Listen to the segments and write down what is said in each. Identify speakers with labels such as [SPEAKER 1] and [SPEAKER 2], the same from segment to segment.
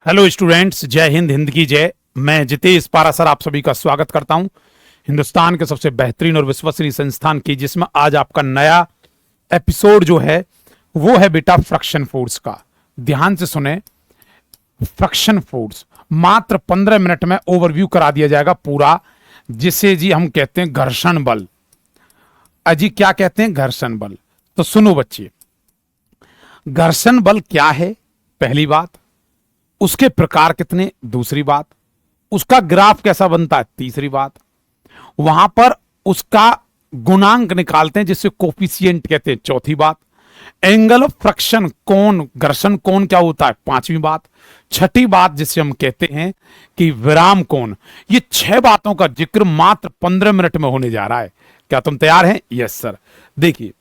[SPEAKER 1] Hello students, जय हिंद, हिंद की जय। मैं जितेश पारासर आप सभी का स्वागत करता हूं हिंदुस्तान के सबसे बेहतरीन और विश्वसनीय संस्थान की, जिसमें आज आपका नया एपिसोड जो है वो है बेटा फ्रिक्शन फोर्स का। ध्यान से सुने, फ्रिक्शन फोर्स मात्र 15 मिनट में ओवरव्यू करा दिया जाएगा पूरा, जिसे जी हम कहते हैं घर्षण बल। अजी क्या कहते हैं? घर्षण बल। तो सुनो बच्चे, घर्षण बल क्या है पहली बात, उसके प्रकार कितने दूसरी बात, उसका ग्राफ कैसा बनता है तीसरी बात, वहां पर उसका गुणांक निकालते हैं जिससे कोफिशिएंट कहते हैं चौथी बात, एंगल ऑफ फ्रिक्शन कोण, घर्षण कोण क्या होता है पांचवी बात, छठी बात जिसे हम कहते हैं कि विराम कोण। ये 6 बातों का जिक्र मात्र 15 मिनट में होने जा रहा है। क्या तुम तैयार हैं? Yes sir. देखिए,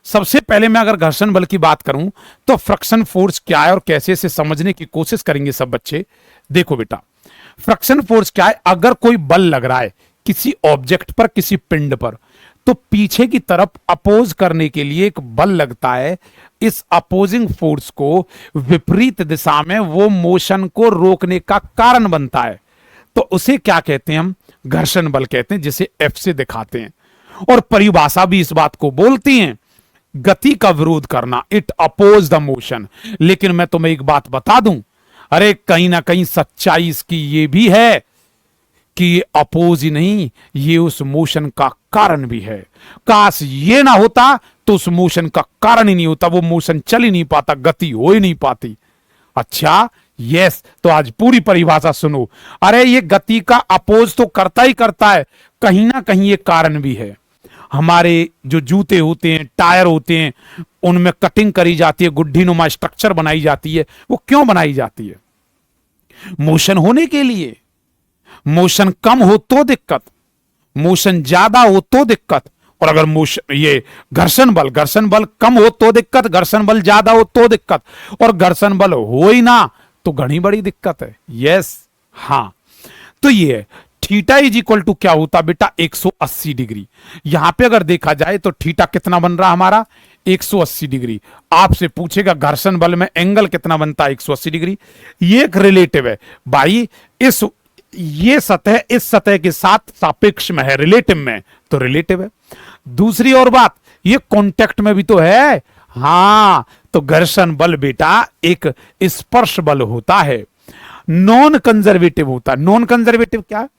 [SPEAKER 1] सबसे पहले मैं अगर घर्षण बल की बात करूं तो फ्रिक्शन फोर्स क्या है और कैसे इसे समझने की कोशिश करेंगे सब बच्चे। देखो बेटा, फ्रिक्शन फोर्स क्या है? अगर कोई बल लग रहा है किसी ऑब्जेक्ट पर, किसी पिंड पर, तो पीछे की तरफ अपोज करने के लिए एक बल लगता है। इस अपोजिंग फोर्स को विपरीत दिशा में वो मोशन को रोकने का कारण बनता है। तो उसे क्या कहते हैं? हम घर्षण बल कहते हैं, जिसे एफ से दिखाते हैं। और परिभाषा भी इस बात को बोलती है, गति का विरोध करना, इट अपोज द मोशन। लेकिन मैं तुम्हें एक बात बता दूं, अरे कहीं ना कहीं सच्चाई इसकी ये भी है कि ये अपोज ही नहीं, ये उस मोशन का कारण भी है। काश ये ना होता तो उस मोशन का कारण ही नहीं होता, वो मोशन चल ही नहीं पाता, गति हो ही नहीं पाती। अच्छा, यस। तो आज पूरी परिभाषा सुनो। अरे ये गति का अपोज तो करता ही करता है, कहीं ना कहीं ये कारण भी है। हमारे जो जूते होते हैं, टायर होते हैं, उनमें कटिंग करी जाती है, गुड्ढी नुमा स्ट्रक्चर बनाई जाती है। वो क्यों बनाई जाती है? मोशन होने के लिए। मोशन कम हो तो दिक्कत, मोशन ज्यादा हो तो दिक्कत। और अगर मोशन, ये घर्षण बल कम हो तो दिक्कत, घर्षण बल ज्यादा हो तो दिक्कत, और घर्षण बल हो ही ना तो घनी बड़ी दिक्कत है। यस, हाँ। तो ये थीटा इज इक्वल टू क्या होता बेटा? 180 डिग्री। यहां पे अगर देखा जाए तो थीटा कितना बन रहा हमारा? 180 डिग्री। आपसे पूछेगा घर्षण बल में एंगल कितना बनता है? 180 डिग्री। ये एक रिलेटिव है भाई, ये सतह इस सतह के साथ सापेक्ष में है, रिलेटिव में, तो रिलेटिव है। दूसरी और बात, ये कॉन्टेक्ट में भी तो है। हां, तो घर्षण बल बेटा एक स्पर्श बल होता है, नॉन कंजर्वेटिव होता है। नॉन कंजर्वेटिव क्या है?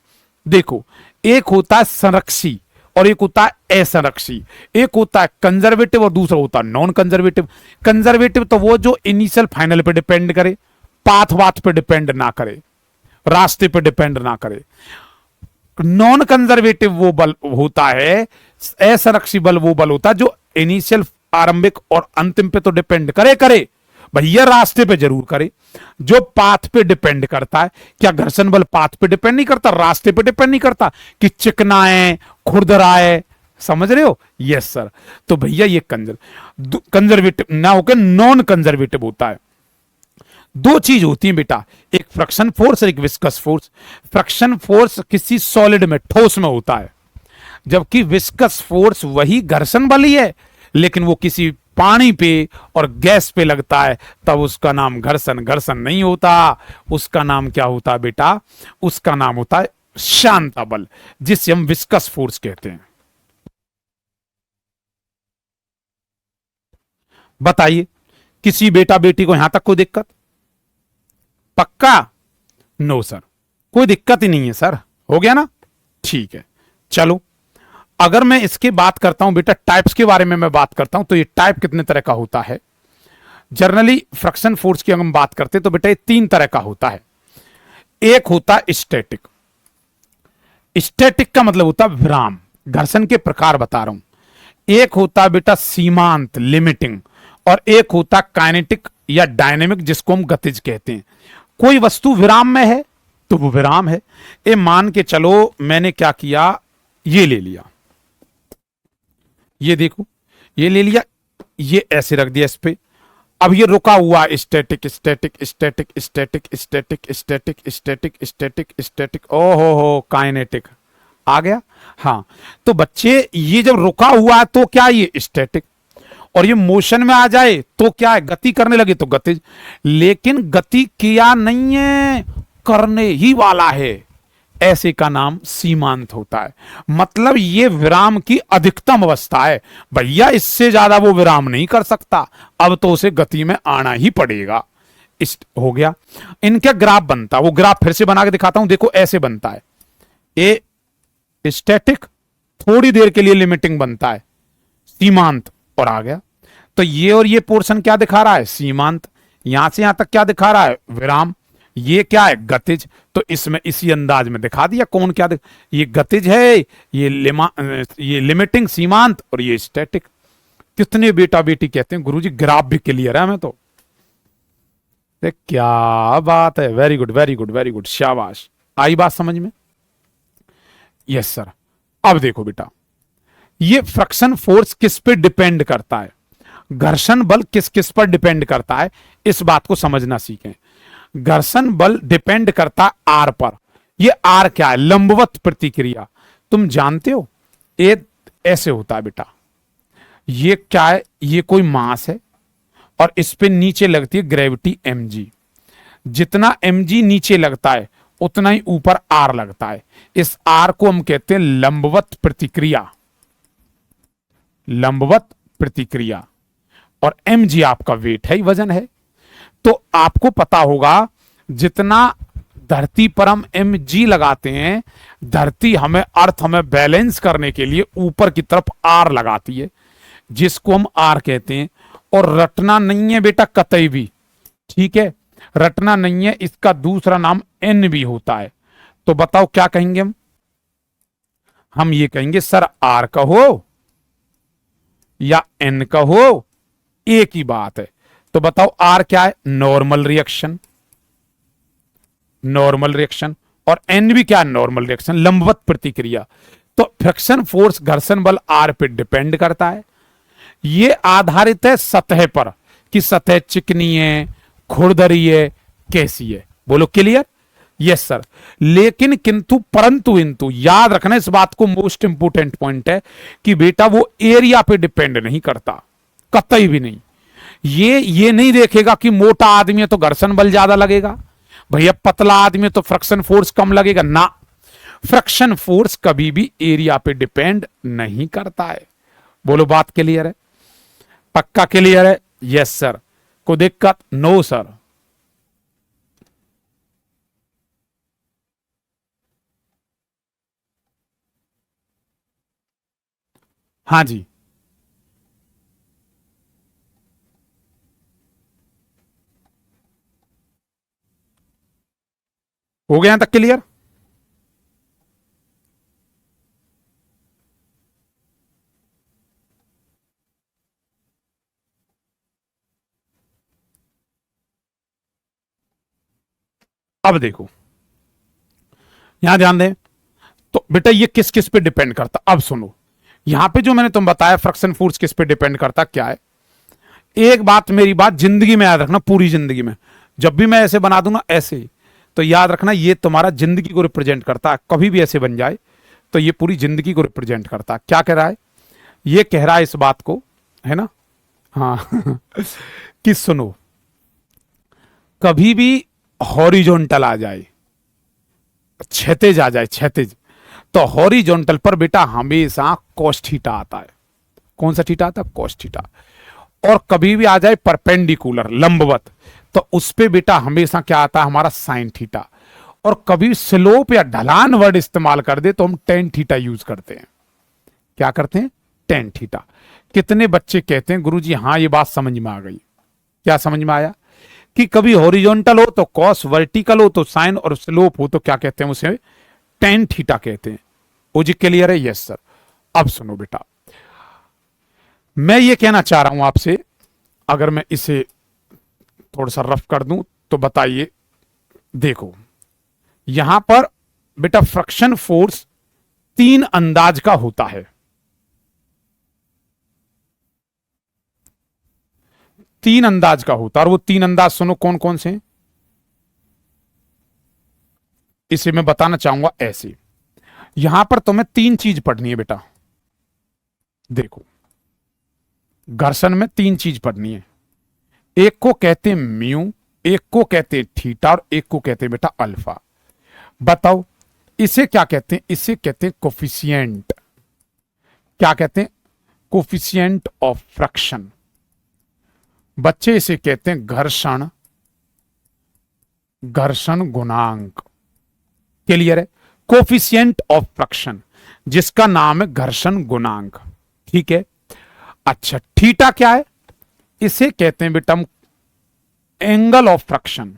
[SPEAKER 1] देखो, एक होता है संरक्षी और एक होता है असंरक्षी। एक होता है कंजर्वेटिव और दूसरा होता है नॉन कंजर्वेटिव। कंजर्वेटिव तो वो जो इनिशियल फाइनल पे डिपेंड करे, पाथ वाथ पे डिपेंड ना करे, रास्ते पे डिपेंड ना करे। नॉन कंजर्वेटिव वो बल होता है, असंरक्षी बल वो बल होता है जो इनिशियल, आरंभिक और अंतिम पे तो डिपेंड करे भैया, रास्ते पे जरूर करे। जो पाथ पे डिपेंड करता है, क्या घर्षण बल पाथ पे डिपेंड नहीं करता, रास्ते पे डिपेंड नहीं करता कि चिकनाए खुरदराए? समझ रहे हो? Yes sir. तो भैया ये कंजर्वेटिव ना होकर नॉन कंजर्वेटिव होता है। दो चीज होती है बेटा, एक फ्रिक्शन फोर्स और एक विस्कस फोर्स। फ्रिक्शन फोर्स किसी सॉलिड में, ठोस में होता है, जबकि विस्कस फोर्स वही घर्षण बल ही है, लेकिन वो किसी पानी पे और गैस पे लगता है, तब उसका नाम घर्षण नहीं होता। उसका नाम क्या होता है बेटा? उसका नाम होता है शांता बल, जिसे हम विस्कस फोर्स कहते हैं। बताइए, किसी बेटा बेटी को यहां तक कोई दिक्कत? पक्का? नो सर, कोई दिक्कत ही नहीं है सर। हो गया ना? ठीक है। चलो, अगर मैं इसकी बात करता हूं बेटा, टाइप्स के बारे में मैं बात करता हूं, तो ये टाइप कितने तरह का होता है? जनरली फ्रिक्शन फोर्स की अगर हम बात करते हैं तो बेटा ये 3 तरह का होता है। एक होता है स्टैटिक। स्टैटिक का मतलब होता है विराम, घर्षण के प्रकार बता रहा हूं। एक होता है बेटा सीमांत, लिमिटिंग, और एक होता है काइनेटिक या डायनेमिक, जिसको हम गतिज कहते हैं। कोई वस्तु विराम में है तो वो विराम है। ये मान के चलो, मैंने क्या किया, ये ले लिया, ये देखो, ये ले लिया, ये ऐसे रख दिया इस पे। अब ये रुका हुआ, static static static static static static static static static, ओहो काइनेटिक आ गया। हाँ, तो बच्चे ये जब रुका हुआ है तो क्या ये स्टैटिक, और ये मोशन में आ जाए तो क्या है, गति करने लगे तो गतिज, लेकिन गति किया नहीं है, करने ही वाला है, ऐसे का नाम सीमांत होता है। मतलब ये विराम की अधिकतम अवस्था है भैया, इससे ज्यादा वो विराम नहीं कर सकता, अब तो उसे गति में आना ही पड़ेगा। इस हो गया। इनका ग्राफ बनता, वो ग्राफ फिर से बना के दिखाता हूं, देखो ऐसे बनता है, ए स्टैटिक, थोड़ी देर के लिए लिमिटिंग बनता है, सीमांत, और आ गया। तो ये और ये पोर्शन क्या दिखा रहा है, सीमांत, यहां से यहां तक क्या दिखा रहा है, विराम, ये क्या है, गतिज। तो इसमें इसी अंदाज में दिखा दिया कौन क्या ये गतिज है, ये लिमिटिंग सीमांत, और ये स्टैटिक। कितने बेटा बेटी कहते हैं गुरुजी ग्राफ भी क्लियर है हमें तो। क्या बात है, very good very good very good, शाबाश। आई बात समझ में? Yes sir. अब देखो बेटा, ये फ्रिक्शन फोर्स किस पे डिपेंड करता है, घर्षण बल किस किस पर डिपेंड करता है, इस बात को समझना सीखें। घर्षण बल डिपेंड करता आर पर। ये आर क्या है, लंबवत प्रतिक्रिया। तुम जानते हो ये ऐसे होता है बेटा, ये क्या है, ये कोई मास है और इस पे नीचे लगती है ग्रेविटी mg। जितना mg नीचे लगता है उतना ही ऊपर आर लगता है। इस आर को हम कहते हैं लंबवत प्रतिक्रिया, लंबवत प्रतिक्रिया। और mg आपका वेट है, वजन है। तो आपको पता होगा जितना धरती पर हम mg लगाते हैं, धरती हमें, अर्थ हमें बैलेंस करने के लिए ऊपर की तरफ आर लगाती है, जिसको हम आर कहते हैं। और रटना नहीं है बेटा कतई भी, ठीक है, रटना नहीं है, इसका दूसरा नाम एन भी होता है। तो बताओ क्या कहेंगे हम ये कहेंगे सर आर कहो या एन कहो, एक ही बात है। तो बताओ आर क्या है, नॉर्मल रिएक्शन, नॉर्मल रिएक्शन, और एन भी क्या है, नॉर्मल रिएक्शन, लंबवत प्रतिक्रिया। तो फ्रिक्शन फोर्स घर्षण बल आर पे डिपेंड करता है। ये आधारित है सतह पर कि सतह चिकनी है, खुरदरी है, कैसी है, बोलो क्लियर? Yes sir. लेकिन किंतु परंतु इंतु याद रखना इस बात को, मोस्ट इंपोर्टेंट पॉइंट है कि बेटा वो एरिया पे डिपेंड नहीं करता, कतई भी नहीं। ये नहीं देखेगा कि मोटा आदमी है तो घर्षण बल ज्यादा लगेगा, भैया पतला आदमी है तो फ्रिक्शन फोर्स कम लगेगा ना। फ्रिक्शन फोर्स कभी भी एरिया पे डिपेंड नहीं करता है। बोलो बात क्लियर है, पक्का क्लियर है? Yes sir. कोई दिक्कत? No sir. हाँ जी, हो गया यहां तक क्लियर? अब देखो यहां ध्यान दें, तो बेटा ये किस किस पे डिपेंड करता, अब सुनो। यहां पे जो मैंने तुम बताया फ्रिक्शन फोर्स किस पे डिपेंड करता क्या है, एक बात, मेरी बात जिंदगी में याद रखना, पूरी जिंदगी में जब भी मैं ऐसे बना दूंगा ऐसे, तो याद रखना ये तुम्हारा जिंदगी को रिप्रेजेंट करता है। कभी भी ऐसे बन जाए तो ये पूरी जिंदगी को रिप्रेजेंट करता है। क्या कह रहा है, ये कह रहा है इस बात को, है ना, हाँ कि सुनो, कभी भी हॉरिजॉन्टल आ जाए, क्षैतिज आ जाए, क्षैतिज, तो हॉरिजॉन्टल पर बेटा हमेशा cos थीटा आता है। कौन सा थीटा आता है, cos थीटा। और कभी भी आ जाए परपेंडिकुलर, लंबवत, तो उस पे बेटा हमेशा क्या आता है, हमारा साइन थीटा। और कभी स्लोप या ढलान वर्ड इस्तेमाल कर दे तो हम टेन थीटा यूज करते हैं। क्या करते हैं, टेन थीटा। कितने बच्चे कहते हैं गुरुजी हाँ ये बात समझ में आ गई। क्या समझ में आया कि कभी हॉरिजॉन्टल हो तो कॉस, वर्टिकल हो तो साइन, और स्लोप हो तो क्या कहते हैं उसे, टेन थीटा कहते हैं। वो जी क्लियर है? Yes sir. अब सुनो बेटा, मैं ये कहना चाह रहा हूं आपसे, अगर मैं इसे थोड़ा सा रफ कर दूं तो बताइए। देखो यहां पर बेटा फ्रिक्शन फोर्स तीन अंदाज का होता है, तीन अंदाज का होता है। और वो तीन अंदाज सुनो कौन कौन से हैं, इसे मैं बताना चाहूंगा ऐसे। यहां पर तुम्हें तीन चीज पढ़नी है बेटा। देखो घर्षण में तीन चीज पढ़नी है। एक को कहते हैं म्यू, एक को कहते हैं थीटा और एक को कहते हैं बेटा अल्फा। बताओ इसे क्या कहते हैं? इसे कहते हैं कोफिशिएंट। क्या कहते हैं? Coefficient of friction. बच्चे इसे कहते हैं घर्षण गुणांक। क्लियर है? कोफिशिएंट ऑफ फ्रिक्शन, जिसका नाम है घर्षण गुणांक। ठीक है। अच्छा, थीटा क्या है? इसे कहते हैं बेटा angle of friction.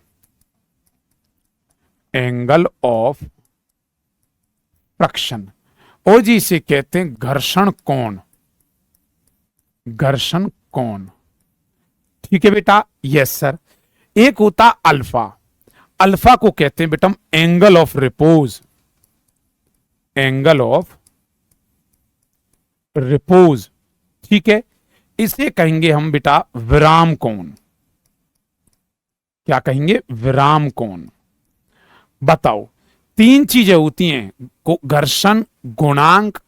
[SPEAKER 1] Angle of friction. और जी इसे कहते हैं घर्षण कोण। घर्षण कोण। ठीक है बेटा? Yes sir. एक होता अल्फा। अल्फा को कहते हैं बेटा angle of repose. Angle of repose. ठीक है। इसे कहेंगे हम बेटा विराम कोण। क्या कहेंगे? विराम कोण। बताओ तीन चीजें होती हैं, घर्षण गुणांक,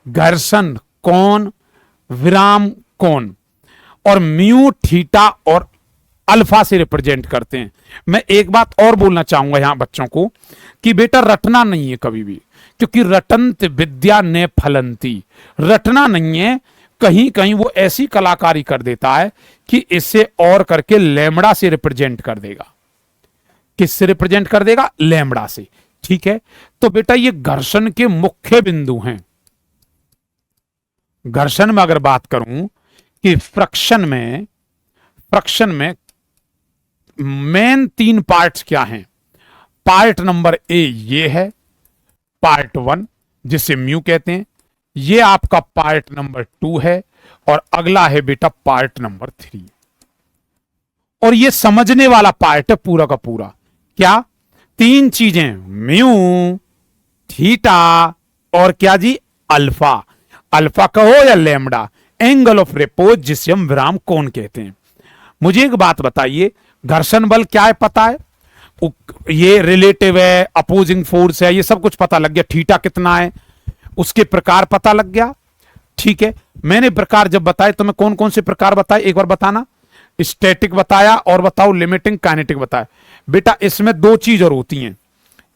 [SPEAKER 1] घर्षण कोण, विराम कोण, और म्यू थीटा और अल्फा से रिप्रेजेंट करते हैं। मैं एक बात और बोलना चाहूंगा यहां बच्चों को कि बेटा रटना नहीं है कभी भी, क्योंकि रटंत विद्या ने फलंती। रटना नहीं है। कहीं कहीं वो ऐसी कलाकारी कर देता है कि इसे और करके लैम्बडा से रिप्रेजेंट कर देगा। किससे रिप्रेजेंट कर देगा? लैम्बडा से। ठीक है। तो बेटा ये घर्षण के मुख्य बिंदु हैं। घर्षण में अगर बात करूं कि फ्रिक्शन में मेन तीन पार्ट्स क्या हैं? पार्ट नंबर ए ये है, पार्ट 1 जिसे म्यू कहते हैं, ये आपका पार्ट नंबर 2 है, और अगला है बेटा पार्ट नंबर 3। और ये समझने वाला पार्ट है पूरा का पूरा। क्या? तीन चीजें, म्यू, थीटा और क्या जी? अल्फा। अल्फा कहो या लैम्बडा, एंगल ऑफ रिपोज जिसे हम विराम कोण कहते हैं। मुझे एक बात बताइए, घर्षण बल क्या है पता है? ये रिलेटिव है, अपोजिंग फोर्स है, ये सब कुछ पता लग गया। थीटा कितना है उसके प्रकार पता लग गया। ठीक है। मैंने प्रकार जब बताए तो मैं कौन कौन से प्रकार बताए एक बार बताना। स्टैटिक बताया, और बताओ लिमिटिंग, काइनेटिक बताया। बेटा इसमें दो चीज और होती हैं।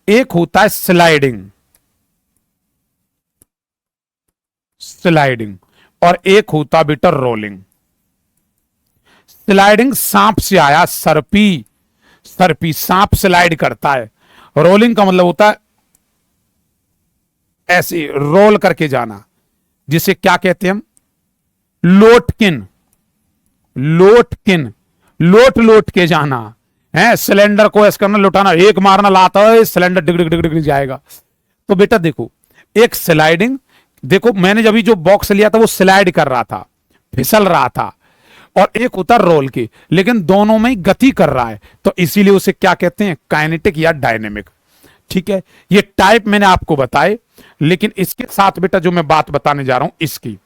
[SPEAKER 1] एक होता है स्लाइडिंग और एक होता बेटा रोलिंग। स्लाइडिंग सांप से आया, सर्पी सांप स्लाइड करता है। रोलिंग का मतलब होता है ऐसे रोल करके जाना, जिसे क्या कहते हैं हम? लोट के जाना है। सिलेंडर को ऐसे करना, लुटाना, एक मारना, लाता है सिलेंडर डिग डिग डिग डिग जाएगा। तो बेटा देखो, एक स्लाइडिंग, देखो मैंने जब जो बॉक्स लिया था वो स्लाइड कर रहा था, फिसल रहा था, और एक होता रोल की, लेकिन दोनों में गति कर रहा है, तो इसीलिए उसे क्या कहते हैं? काइनेटिक या डायनेमिक। ठीक है। ये टाइप मैंने आपको बताए, लेकिन इसके साथ बेटा जो मैं बात बताने जा रहा हूं इसकी,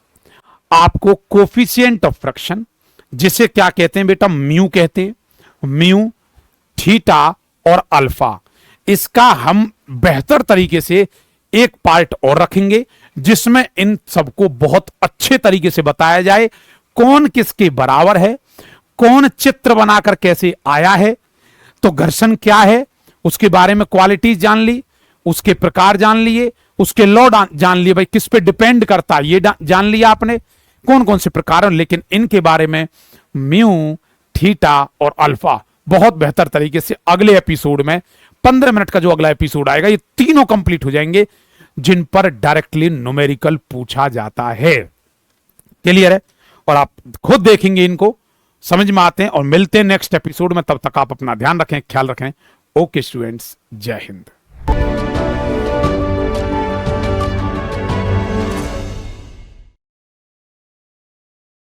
[SPEAKER 1] आपको कोफिशिएंट ऑफ फ्रिक्शन जिसे क्या कहते हैं बेटा? म्यू कहते हैं। म्यू, थीटा और अल्फा, इसका हम बेहतर तरीके से एक पार्ट और रखेंगे जिसमें इन सबको बहुत अच्छे तरीके से बताया जाए, कौन किसके बराबर है, कौन चित्र बनाकर कैसे आया है, तो घर्षण क्या है उसके बारे में क्वालिटीज जान ली, उसके प्रकार जान लिए, उसके लॉ जान लिए, भाई किस पे डिपेंड करता है ये जान लिया आपने, कौन कौन से प्रकार हैं। लेकिन इनके बारे में म्यू, थीटा और अल्फा बहुत बेहतर तरीके से अगले एपिसोड में 15 मिनट का जो अगला एपिसोड आएगा, ये तीनों कंप्लीट हो जाएंगे जिन पर डायरेक्टली न्यूमेरिकल पूछा जाता है। क्लियर है? और आप खुद देखेंगे इनको समझ में आते हैं, और मिलते हैं नेक्स्ट एपिसोड में। तब तक आप अपना ध्यान रखें, ख्याल रखें। ओके स्टूडेंट्स, जय हिंद।